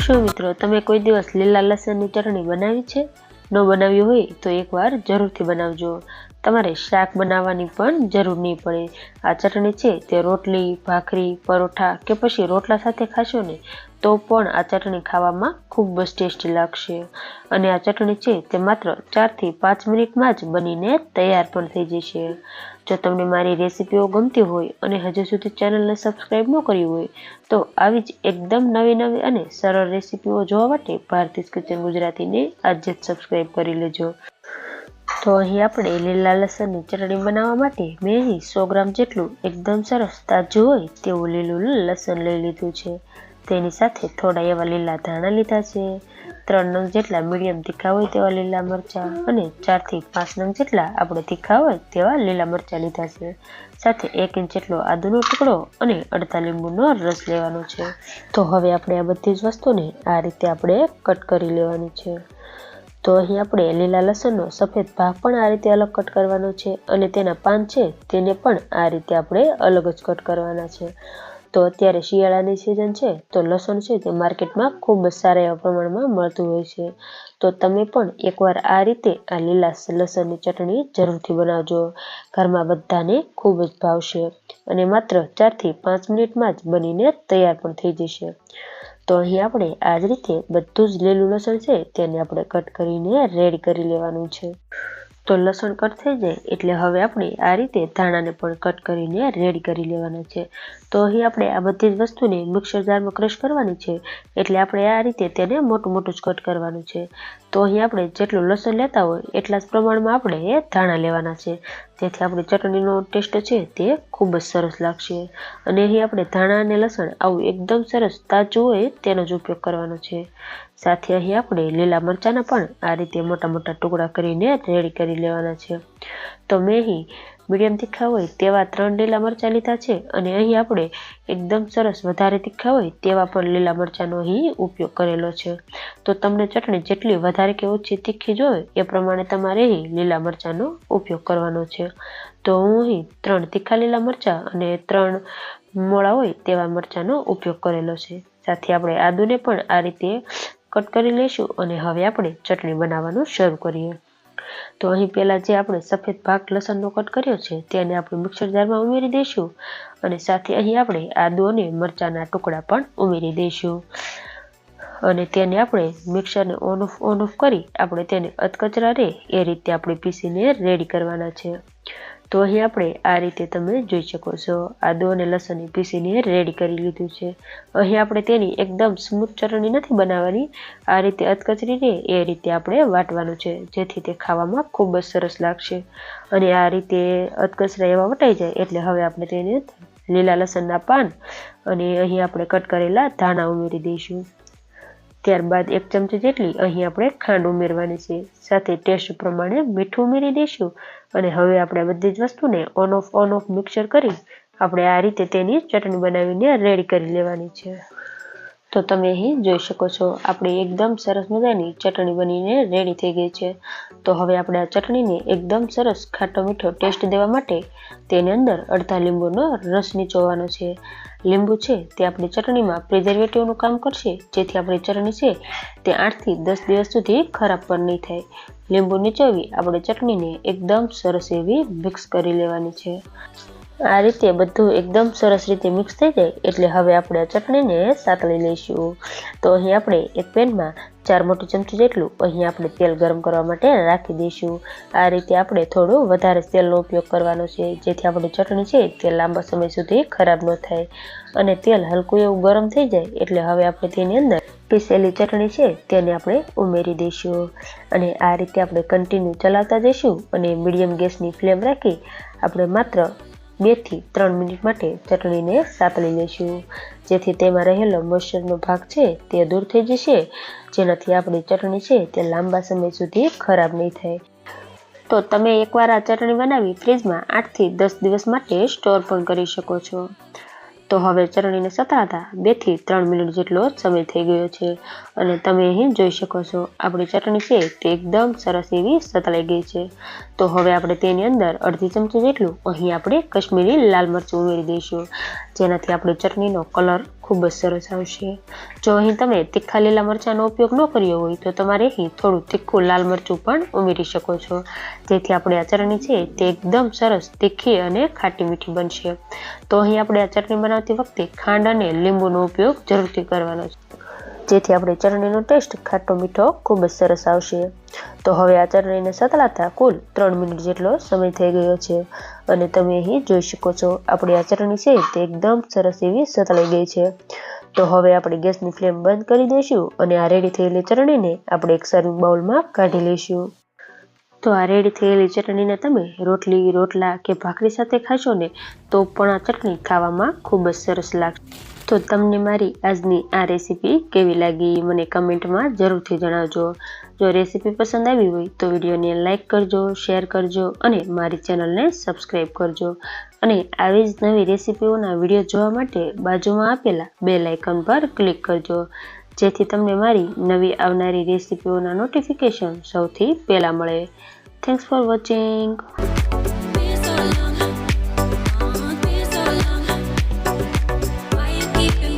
શું મિત્રો તમે કોઈ દિવસ લીલા લસણની ચટણી બનાવી છે? ન બનાવી હોય તો એકવાર જરૂરથી બનાવજો. તમારે શાક બનાવવાની પણ જરૂર નહીં પડે. આ ચટણી છે તે રોટલી, ભાખરી, પરોઠા કે પછી રોટલા સાથે ખાશો ને તો પણ આ ચટણી ખાવામાં ખૂબ જ ટેસ્ટી લાગશે. અને આ ચટણી છે તે માત્ર 4 થી 5 મિનિટમાં જ બનીને તૈયાર પણ થઈ જશે. જો તમને મારી રેસીપીઓ ગમતી હોય અને હજુ સુધી ચેનલને સબસ્ક્રાઈબ ન કરી હોય તો આવી જ એકદમ નવી અને સરળ રેસીપીઓ જોવા માટે ભારતીસ કિચન ગુજરાતીને આજે જ સબસ્ક્રાઈબ કરી લેજો. તો અહીં આપણે લીલા લસણની ચટણી બનાવવા માટે મેં અહીં 100 ગ્રામ જેટલું એકદમ સરસ તાજું હોય તેવું લીલું લસણ લઈ લીધું છે. તેની સાથે થોડા એવા લીલા ધાણા લીધા છે, 3 નંગ જેટલા મીડિયમ તીખા હોય તેવા લીલા મરચાં અને 4 થી 5 નંગ જેટલા આપણે તીખા હોય તેવા લીલા મરચાં લીધા છે. સાથે 1 ઇંચ જેટલો આદુનો ટુકડો અને અડધા લીંબુનો રસ લેવાનો છે. તો હવે આપણે આ બધી જ વસ્તુને આ રીતે આપણે કટ કરી લેવાની છે. તો અહીં આપણે લીલા લસણનો સફેદ ભાગ પણ આ રીતે અલગ કટ કરવાનો છે અને તેના પાન છે તેને પણ આ રીતે આપણે અલગ જ કટ કરવાના છે. તો અત્યારે શિયાળાની સિઝન છે તો લસણ છે તે માર્કેટમાં ખૂબ જ સારા એવા પ્રમાણમાં મળતું હોય છે. તો તમે પણ એકવાર આ રીતે આ લીલા લસણની ચટણી જરૂરથી બનાવજો. ઘરમાં બધાને ખૂબ જ ભાવશે અને માત્ર 4 થી 5 મિનિટમાં જ બનીને તૈયાર પણ થઈ જશે. તો અહીં આપણે આ જ રીતે બધું જ લીલું લસણ છે તેને આપણે કટ કરીને રેડી કરી લેવાનું છે. તો લસણ કટ થઈ જાય એટલે હવે આપણે આ રીતે ધાણાને પણ કટ કરીને રેડી કરી લેવાના છે. તો અહીં આપણે આ બધી જ વસ્તુને મિક્સર જારમાં ક્રશ કરવાની છે એટલે આપણે આ રીતે તેને મોટું જ કટ કરવાનું છે. તો અહીં આપણે જેટલું લસણ લેતા હોય એટલા જ પ્રમાણમાં આપણે ધાણા લેવાના છે જેથી આપણી ચટણીનો ટેસ્ટ છે તે ખૂબ જ સરસ લાગશે. અને અહીં આપણે ધાણા અને લસણ આવું એકદમ સરસ તાજું હોય તેનો જ ઉપયોગ કરવાનો છે. સાથે અહીં આપણે લીલા મરચાંના પણ આ રીતે મોટા ટુકડા કરીને રેડી કરી લેવાના છે. તો મેં અહીં મીડિયમ તીખા હોય તેવા 3 લીલા મરચાં લીધા છે અને અહીં આપણે એકદમ સરસ વધારે તીખા હોય તેવા પણ લીલા મરચાંનો અહીં ઉપયોગ કરેલો છે. તો તમને ચટણી જેટલી વધારે કે ઓછી તીખી જોઈએ એ પ્રમાણે તમારે અહીં લીલા મરચાંનો ઉપયોગ કરવાનો છે. તો હું અહીં 3 તીખા લીલા મરચાં અને 3 મોળા હોય તેવા મરચાંનો ઉપયોગ કરેલો છે. સાથે આપણે આદુને પણ આ રીતે કટ કરી લઈશું અને હવે આપણે ચટણી બનાવવાનું શરૂ કરીએ. તો અહીં પહેલાં જે આપણે સફેદ ભાગ લસણનો કટ કર્યો છે તેને આપણે મિક્સર જારમાં ઉમેરી દઈશું અને સાથે અહીં આપણે આદુ અને મરચાંના ટુકડા પણ ઉમેરી દઈશું અને તેને આપણે મિક્સરને ઓન ઓફ કરી આપણે તેને અધકચરા રહે એ રીતે આપણે પીસીને રેડી કરવાના છે. તો અહીં આપણે આ રીતે તમે જોઈ શકો છો આદુ અને લસણને પીસીને રેડી કરી લીધું છે. અહીં આપણે તેની એકદમ સ્મૂથ ચટણી નથી બનાવવાની, આ રીતે અધકચરી રહે એ રીતે આપણે વાટવાનું છે જેથી તે ખાવામાં ખૂબ જ સરસ લાગશે. અને આ રીતે અધકચરા એવા વટાઈ જાય એટલે હવે આપણે તેને લીલા લસણના પાન અને અહીં આપણે કટ કરેલા ધાણા ઉમેરી દઈશું. ત્યારબાદ 1 ચમચી જેટલી અહીં આપણે ખાંડ ઉમેરવાની છે. સાથે ટેસ્ટ પ્રમાણે મીઠું ઉમેરી દઈશું અને હવે આપણે બધી જ વસ્તુને ઓન ઓફ મિક્સર કરી આપણે આ રીતે તેની ચટણી બનાવીને રેડી કરી લેવાની છે. તો તમે અહીં જોઈ શકો છો આપણી એકદમ સરસ મજાની ચટણી બનીને રેડી થઈ ગઈ છે. તો હવે આપણે આ ચટણીને એકદમ સરસ ખાટો મીઠો ટેસ્ટ દેવા માટે તેની અંદર અડધા લીંબુનો રસ નીચોવવાનો છે. લીંબુ છે તે આપણી ચટણીમાં પ્રિઝર્વેટિવનું કામ કરશે જેથી આપણી ચટણી છે તે 8 થી 10 દિવસ સુધી ખરાબ પણ નહીં થાય. લીંબુ નીચોવી આપણે ચટણીને એકદમ સરસ એવી મિક્સ કરી લેવાની છે. આ રીતે બધું એકદમ સરસ રીતે મિક્સ થઈ જાય એટલે હવે આપણે આ ચટણીને સાતળી લઈશું. તો અહીં આપણે એક પેનમાં 4 મોટી ચમચી જેટલું અહીં આપણે તેલ ગરમ કરવા માટે રાખી દઈશું. આ રીતે આપણે થોડું વધારે તેલનો ઉપયોગ કરવાનો છે જેથી આપણી ચટણી છે તે લાંબા સમય સુધી ખરાબ ન થાય. અને તેલ હલકું એવું ગરમ થઈ જાય એટલે હવે આપણે તેની અંદર પીસેલી ચટણી છે તેને આપણે ઉમેરી દઈશું અને આ રીતે આપણે કન્ટિન્યુ ચલાવતા જઈશું અને મીડિયમ ગેસની ફ્લેમ રાખી આપણે માત્ર 2 થી 3 મિનિટ માટે ચટણીને સાતળી લઈશું જેથી તેમાં રહેલો મોઇશ્ચરનો ભાગ છે તે દૂર થઈ જશે જેનાથી આપણી ચટણી છે તે લાંબા સમય સુધી ખરાબ નહીં થાય. તો તમે એકવાર આ ચટણી બનાવી ફ્રીજમાં 8 થી 10 દિવસ માટે સ્ટોર પણ કરી શકો છો. તો હવે ચટણીને સતળાતા 2 થી 3 મિનિટ જેટલો સમય થઈ ગયો છે અને તમે અહીં જોઈ શકો છો આપણી ચટણી છે તે એકદમ સરસ એવી સતળાઈ ગઈ છે. તો હવે આપણે તેની અંદર અડધી ચમચી જેટલું અહીં આપણે કશ્મીરી લાલ મરચું ઉમેરી દઈશું, જેનાથી આપણી ચટણીનો કલર ખૂબ જ સરસ આવશે. જો અહીં તમે તીખા લીલા મરચાંનો ઉપયોગ ન કર્યો હોય તો તમારે અહીં થોડું તીખું લાલ મરચું પણ ઉમેરી શકો છો, જેથી આપણે આ ચટણી છે તે એકદમ સરસ તીખી અને ખાટી મીઠી બનશે. તો અહીં આપણે આ ચટણી બનાવતી વખતે ખાંડ અને લીંબુનો ઉપયોગ જરૂરથી કરવાનો છે, જેથી આપણી ચટણીનો ટેસ્ટ ખાટો મીઠો ખૂબ જ સરસ આવશે. તો હવે આ ચટણીને સતળાતા કુલ 3 મિનિટ જેટલો સમય થઈ ગયો છે અને તમે અહીં જોઈ શકો છો આપણી આ ચટણી છે તે એકદમ સરસ એવી સતળાઈ ગઈ છે. તો હવે આપણે ગેસની ફ્લેમ બંધ કરી દઈશું અને આ રેડી થયેલી ચટણીને આપણે એક સર્વિંગ બાઉલમાં કાઢી લઈશું. તો આ રેડી થયેલી ચટણીને તમે રોટલી, રોટલા કે ભાખરી સાથે ખાશો ને તો પણ આ ચટણી ખાવામાં ખૂબ જ સરસ લાગશે. તો તમને મારી આજની આ રેસીપી કેવી લાગી મને કમેન્ટમાં જરૂરથી જણાવજો. જો રેસીપી પસંદ આવી હોય તો વિડીયોને લાઇક કરજો, શેર કરજો અને મારી ચેનલને સબસ્ક્રાઈબ કરજો. અને આવી જ નવી રેસીપીઓના વિડીયો જોવા માટે બાજુમાં આપેલા બેલ આઇકન પર ક્લિક કરજો, જેથી તમને મારી નવી આવનારી રેસીપીઓના નોટિફિકેશન સૌથી પહેલાં મળે. Thanks for watching.